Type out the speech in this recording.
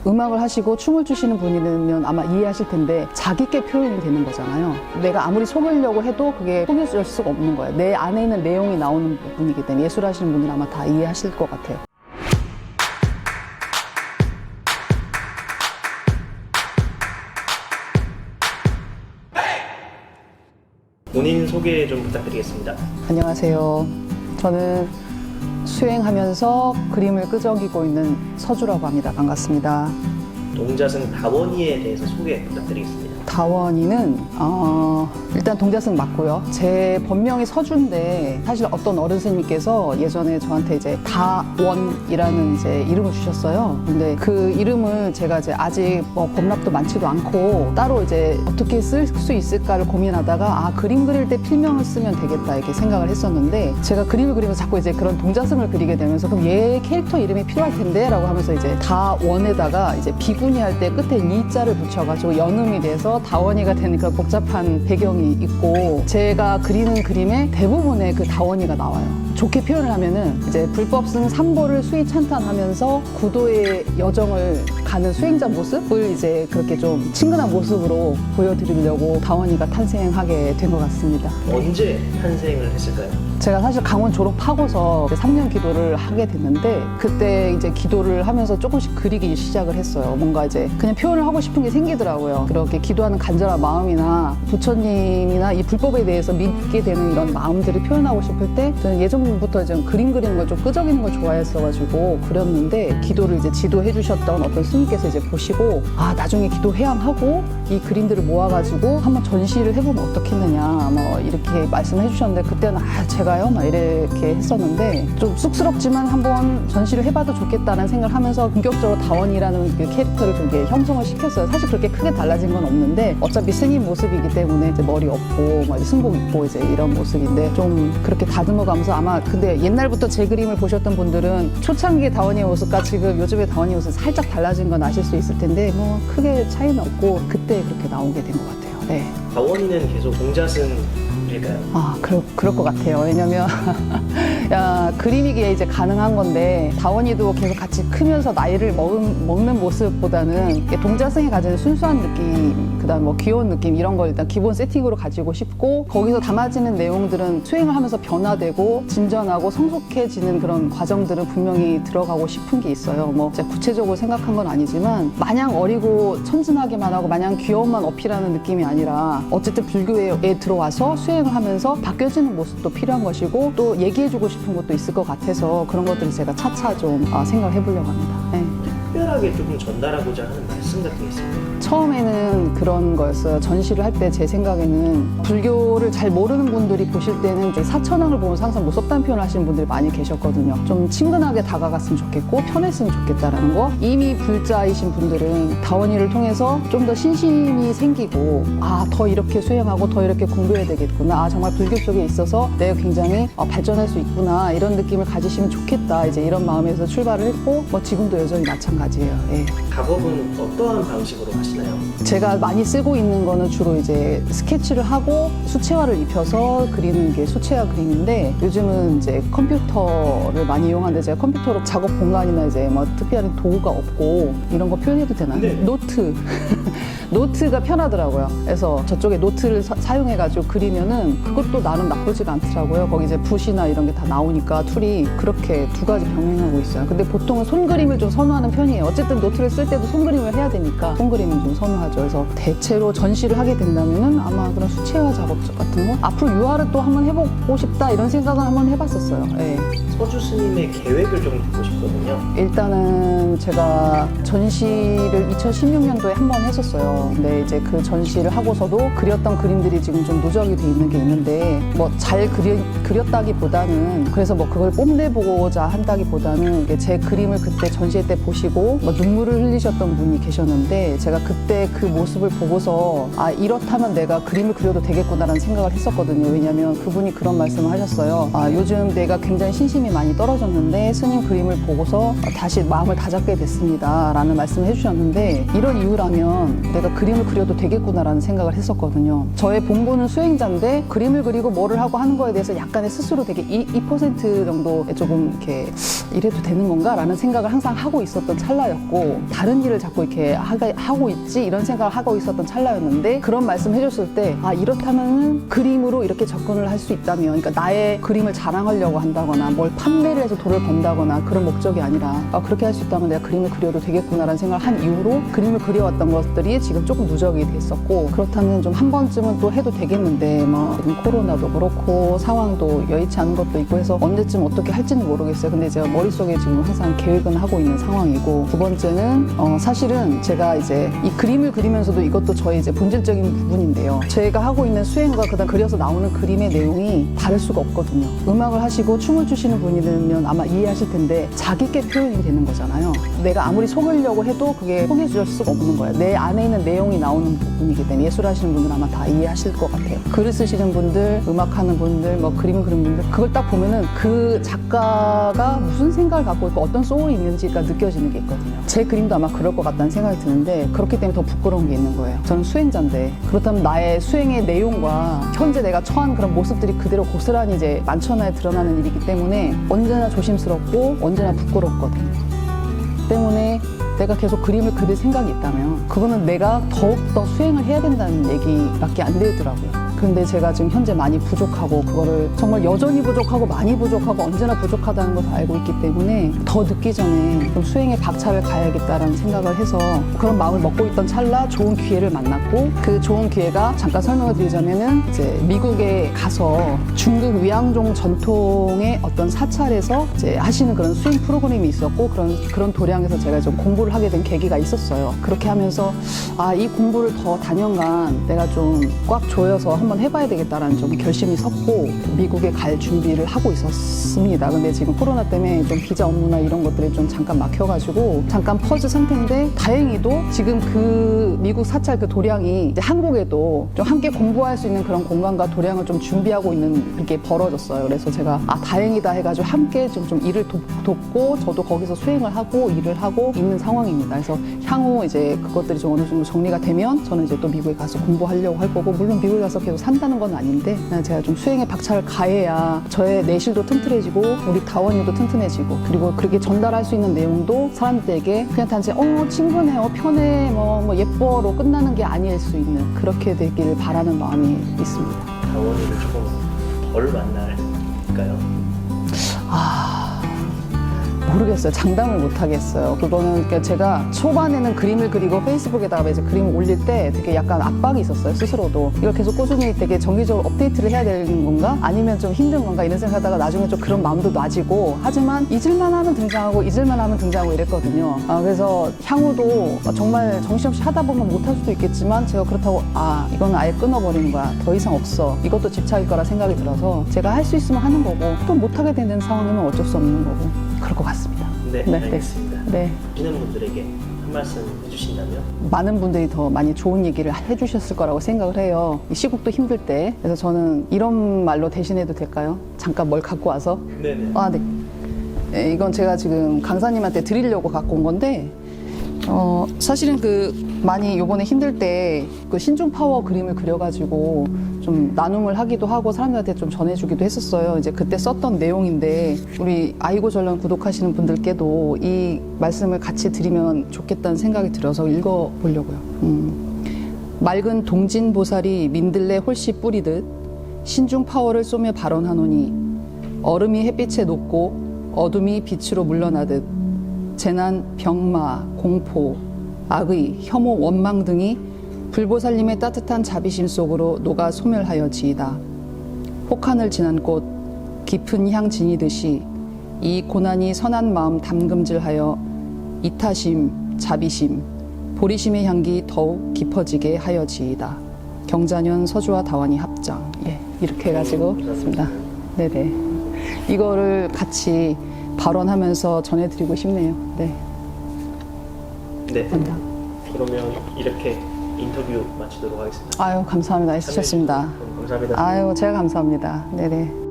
음악을 하시고 춤을 추시는 분이면 아마 이해하실 텐데 자기께 표현이 되는 거잖아요. 내가 아무리 속이려고 해도 그게 속일 수가 없는 거예요. 내 안에 있는 내용이 나오는 부분이기 때문에 예술하시는 분들은 아마 다 이해하실 것 같아요. 본인 소개 좀 부탁드리겠습니다. 안녕하세요. 저는 수행하면서 그림을 끄적이고 있는 서주라고 합니다. 반갑습니다. 동자승 다원이에 대해서 소개 부탁드리겠습니다. 다원이는 일단 동자승 맞고요. 제 본명이 서주인데 사실 어떤 어른 스님께서 예전에 저한테 이제 다원이라는 이제 이름을 주셨어요. 근데 그 이름을 제가 이제 아직 뭐 범납도 많지도 않고 따로 이제 어떻게 쓸 수 있을까를 고민하다가 그림 그릴 때 필명을 쓰면 되겠다 이렇게 생각을 했었는데 제가 그림을 그리면서 자꾸 이제 그런 동자승을 그리게 되면서 그럼 얘 캐릭터 이름이 필요할 텐데 라고 하면서 이제 다원에다가 이제 비구니 할 때 끝에 이자를 붙여가지고 연음이 돼서 다원이가 되는 그런 복잡한 배경이 있고 제가 그리는 그림의 대부분의 그 다원이가 나와요. 좋게 표현을 하면은 이제 불법승 3보를 수위 찬탄하면서 구도의 여정을 가는 수행자 모습을 이제 그렇게 좀 친근한 모습으로 보여드리려고 다원이가 탄생하게 된 것 같습니다. 언제 탄생을 했을까요? 제가 사실 강원 졸업하고서 3년 기도를 하게 됐는데 그때 이제 기도를 하면서 조금씩 그리기 시작을 했어요. 뭔가 이제 그냥 표현을 하고 싶은 게 생기더라고요. 그렇게 기도하는 간절한 마음이나 부처님이나 이 불법에 대해서 믿게 되는 이런 마음들을 표현하고 싶을 때 저는 예전부터 좀 그림 그리는 걸 좀 끄적이는 걸 좋아했어가지고 그렸는데 기도를 이제 지도해 주셨던 어떤 스님께서 이제 보시고 나중에 기도 회양하고 이 그림들을 모아가지고 한번 전시를 해보면 어떻겠느냐 뭐 이렇게 말씀해 주셨는데 그때는 제가요? 막 이렇게 했었는데 좀 쑥스럽지만 한번 전시를 해봐도 좋겠다는 생각을 하면서 본격적으로 다원이라는 그 캐릭터를 좀 이렇게 형성을 시켰어요. 사실 그렇게 크게 달라진 건 없는데 어차피 스님 모습이기 때문에 이제 머리 없고 막 승복 입고 이제 이런 모습인데 좀 그렇게 다듬어가면서 아마 근데 옛날부터 제 그림을 보셨던 분들은 초창기 다원이의 모습과 지금 요즘의 다원이의 모습 살짝 달라진 건 아실 수 있을 텐데 뭐 크게 차이는 없고 그때 그렇게 나오게 된 것 같아요. 네. 다원이는 계속 동자승일까요? 그럴 것 같아요. 왜냐면 그림이기에 이제 가능한 건데 다원이도 계속 같이 크면서 나이를 먹는 모습보다는 동자승이 가지는 순수한 느낌, 그다음 뭐 귀여운 느낌 이런 걸 일단 기본 세팅으로 가지고 싶고 거기서 담아지는 내용들은 수행을 하면서 변화되고 진전하고 성숙해지는 그런 과정들은 분명히 들어가고 싶은 게 있어요. 뭐 진짜 구체적으로 생각한 건 아니지만 마냥 어리고 천진하게만 하고 마냥 귀여움만 어필하는 느낌이 아니라 어쨌든 불교에 들어와서 수행을 하면서 바뀌어지는 모습도 필요한 것이고 또 얘기해주고 싶은 것도 있을 것 같아서 그런 것들을 제가 차차 좀 생각을 해보려고 합니다. 네. 특별하게 조금 전달하고자 하는 말씀 같은 게 있습니다. 처음에는 그런 거였어요. 전시를 할 때 제 생각에는 불교를 잘 모르는 분들이 보실 때는 사천왕을 보면서 항상 무섭다는 표현을 하시는 분들이 많이 계셨거든요. 좀 친근하게 다가갔으면 좋겠고 편했으면 좋겠다라는 거. 이미 불자이신 분들은 다원이를 통해서 좀 더 신심이 생기고 더 이렇게 수행하고 더 이렇게 공부해야 되겠구나. 정말 불교 속에 있어서 내가 굉장히 발전할 수 있구나. 이런 느낌을 가지시면 좋겠다. 이제 이런 마음에서 출발을 했고 뭐 지금도 여전히 마찬가지예요. 예. 작업은 어떠한 방식으로 하시나요? 제가 많이 쓰고 있는 거는 주로 이제 스케치를 하고 수채화를 입혀서 그리는 게 수채화 그림인데 요즘은 이제 컴퓨터를 많이 이용하는데 제가 컴퓨터로 작업 공간이나 이제 뭐 특별한 도구가 없고 이런 거 표현해도 되나요? 네. 노트. 노트가 편하더라고요. 그래서 저쪽에 노트를 사용해가지고 그리면은 그것도 나름 나쁘지가 않더라고요. 거기 이제 붓이나 이런 게 다 나오니까 툴이 그렇게 두 가지 병행하고 있어요. 근데 보통은 손그림을 좀 선호하는 편이에요. 어쨌든 노트를 쓸 때도 손그림을 해야 되니까 손그림은 좀 선호하죠. 그래서 대체로 전시를 하게 된다면은 아마 그런 수채화 작업 같은 거 앞으로 유화를 또 한번 해보고 싶다 이런 생각은 한번 해봤었어요. 네. 서주 스님의 계획을 좀 듣고 싶거든요. 일단은 제가 전시를 2016년도에 한 번 했었어요. 근데 이제 그 전시를 하고서도 그렸던 그림들이 지금 좀 누적이 돼 있는 게 있는데 뭐 잘 그렸다기보다는 그래서 뭐 그걸 뽐내보고자 한다기보다는 제 그림을 그때 전시회 때 보시고 뭐 눈물을 흘리셨던 분이 계셨는데 제가 그때 그 모습을 보고서 이렇다면 내가 그림을 그려도 되겠구나라는 생각을 했었거든요. 왜냐하면 그분이 그런 말씀을 하셨어요. 요즘 내가 굉장히 신심이 힘이 많이 떨어졌는데 스님 그림을 보고서 다시 마음을 다잡게 됐습니다 라는 말씀을 해주셨는데, 이런 이유라면 내가 그림을 그려도 되겠구나라는 생각을 했었거든요. 저의 본분은 수행자인데 그림을 그리고 뭐를 하고 하는 거에 대해서 약간의 스스로 되게 2% 정도 조금 이렇게 이래도 되는 건가? 라는 생각을 항상 하고 있었던 찰나였고, 다른 일을 자꾸 이렇게 하고 있지? 이런 생각을 하고 있었던 찰나였는데, 그런 말씀 해줬을 때, 아, 이렇다면은 그림으로 이렇게 접근을 할 수 있다면, 그러니까 나의 그림을 자랑하려고 한다거나 뭘 판매를 해서 돈을 번다거나 그런 목적이 아니라, 아, 그렇게 할 수 있다면 내가 그림을 그려도 되겠구나라는 생각을 한 이후로 그림을 그려왔던 것들이 지금 조금 누적이 됐었고, 그렇다면 좀 한 번쯤은 또 해도 되겠는데, 뭐 코로나도 그렇고 상황도 여의치 않은 것도 있고 해서 언제쯤 어떻게 할지는 모르겠어요. 근데 제가 머릿속에 지금 항상 계획은 하고 있는 상황이고, 두 번째는 사실은 제가 이제 이 그림을 그리면서도 이것도 저의 이제 본질적인 부분인데요. 제가 하고 있는 수행과 그다음 그려서 나오는 그림의 내용이 다를 수가 없거든요. 음악을 하시고 춤을 추시는 분이면 아마 이해하실 텐데 자기께 표현이 되는 거잖아요. 내가 아무리 속으려고 해도 그게 속여줄 수가 없는 거예요. 내 안에 있는 내용이 나오는 부분이기 때문에 예술하시는 분들 아마 다 이해하실 것 같아요. 글을 쓰시는 분들, 음악하는 분들, 뭐 그림을 그리는 분들, 그걸 딱 보면은 그 작가가 무슨 생각을 갖고 있고 어떤 소울이 있는지가 느껴지는 게 있거든요. 제 그림도 아마 그럴 것 같다는 생각이 드는데, 그렇기 때문에 더 부끄러운 게 있는 거예요. 저는 수행자인데, 그렇다면 나의 수행의 내용과 현재 내가 처한 그런 모습들이 그대로 고스란히 이제 만천하에 드러나는 일이기 때문에 언제나 조심스럽고 언제나 부끄럽거든요. 때문에 내가 계속 그림을 그릴 생각이 있다면 그거는 내가 더욱더 수행을 해야 된다는 얘기밖에 안 되더라고요. 근데 제가 지금 현재 많이 부족하고, 그거를 정말 여전히 부족하고 많이 부족하고 언제나 부족하다는 것을 알고 있기 때문에 더 늦기 전에 좀 수행에 박차를 가야겠다라는 생각을 해서 그런 마음을 먹고 있던 찰나 좋은 기회를 만났고, 그 좋은 기회가 잠깐 설명을 드리자면은 이제 미국에 가서 중국 위양종 전통의 어떤 사찰에서 이제 하시는 그런 수행 프로그램이 있었고, 그런 도량에서 제가 좀 공부를 하게 된 계기가 있었어요. 그렇게 하면서 아, 이 공부를 더 단연간 내가 좀 꽉 조여서 한번 해봐야 되겠다라는 좀 결심이 섰고 미국에 갈 준비를 하고 있었습니다. 근데 지금 코로나 때문에 좀 비자 업무나 이런 것들이 좀 잠깐 막혀가지고 잠깐 퍼즈 상태인데, 다행히도 지금 그 미국 사찰 그 도량이 이제 한국에도 좀 함께 공부할 수 있는 그런 공간과 도량을 좀 준비하고 있는 그게 벌어졌어요. 그래서 제가 아, 다행이다 해가지고 함께 좀 일을 돕고 저도 거기서 수행을 하고 일을 하고 있는 상황입니다. 그래서 향후 이제 그것들이 좀 어느 정도 정리가 되면 저는 이제 또 미국에 가서 공부하려고 할 거고, 물론 미국에 가서 계속 산다는 건 아닌데 제가 좀 수행에 박차를 가해야 저의 내실도 튼튼해지고 우리 다원이도 튼튼해지고, 그리고 그렇게 전달할 수 있는 내용도 사람들에게 그냥 단지 친근해, 편해, 뭐 예뻐로 끝나는 게 아닐 수 있는, 그렇게 되기를 바라는 마음이 있습니다. 다원이를 조금 덜 만날까요? 모르겠어요. 장담을 못 하겠어요. 그거는 그러니까 제가 초반에는 그림을 그리고 페이스북에다가 이제 그림을 올릴 때 되게 약간 압박이 있었어요. 스스로도 이걸 계속 꾸준히 되게 정기적으로 업데이트를 해야 되는 건가? 아니면 좀 힘든 건가? 이런 생각하다가 나중에 좀 그런 마음도 놔지고, 하지만 잊을만 하면 등장하고 잊을만 하면 등장하고 이랬거든요. 그래서 향후도 정말 정신없이 하다 보면 못할 수도 있겠지만, 제가 그렇다고 이거는 아예 끊어버리는 거야, 더 이상 없어, 이것도 집착일 거라 생각이 들어서 제가 할 수 있으면 하는 거고, 또 못하게 되는 상황이면 어쩔 수 없는 거고, 그럴 것 같습니다. 네, 알겠습니다. 네. 보시는 분들에게 한 말씀 해주신다면? 많은 분들이 더 많이 좋은 얘기를 해주셨을 거라고 생각을 해요. 이 시국도 힘들 때. 그래서 저는 이런 말로 대신해도 될까요? 잠깐 뭘 갖고 와서? 네네. 네. 네, 이건 제가 지금 강사님한테 드리려고 갖고 온 건데, 사실은 많이 요번에 힘들 때 그 신중 파워 그림을 그려가지고 좀 나눔을 하기도 하고 사람들한테 좀 전해주기도 했었어요. 이제 그때 썼던 내용인데, 우리 아이고 전론 구독하시는 분들께도 이 말씀을 같이 드리면 좋겠다는 생각이 들어서 읽어보려고요. 맑은 동진보살이 민들레 홀씨 뿌리듯 신중 파워를 쏘며 발언하노니, 얼음이 햇빛에 녹고 어둠이 빛으로 물러나듯 재난, 병마, 공포, 악의, 혐오, 원망 등이 불보살님의 따뜻한 자비심 속으로 녹아 소멸하여지이다. 혹한을 지난 꽃 깊은 향 지니듯이 이 고난이 선한 마음 담금질하여 이타심, 자비심, 보리심의 향기 더욱 깊어지게 하여지이다. 경자년 서주와 다원이 합장. 이렇게 해가지고 썼습니다. 네네. 이거를 같이 발언하면서 전해드리고 싶네요. 네. 감사합니다. 그러면 이렇게 인터뷰 마치도록 하겠습니다. 감사합니다. 애쓰셨습니다. 감사합니다. 제가 감사합니다. 네네.